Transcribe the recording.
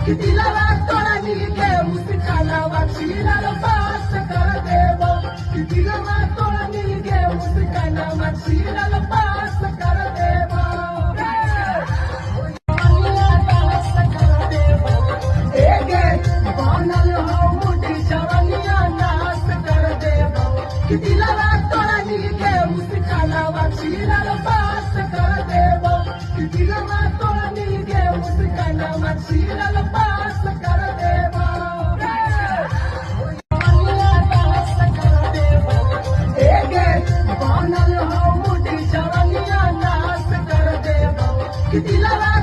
दिला तोड़ा नीचे उसका नावा चीरा पास कर देवो दिला तोड़ा नीचे उसका नावा चीरा पास कर देवो दिला तोड़ा नीचे उसका नावा चीरा पास कर देवो दिला तोड़ा नीचे उसका नावा चीरा पास कर देवो दिला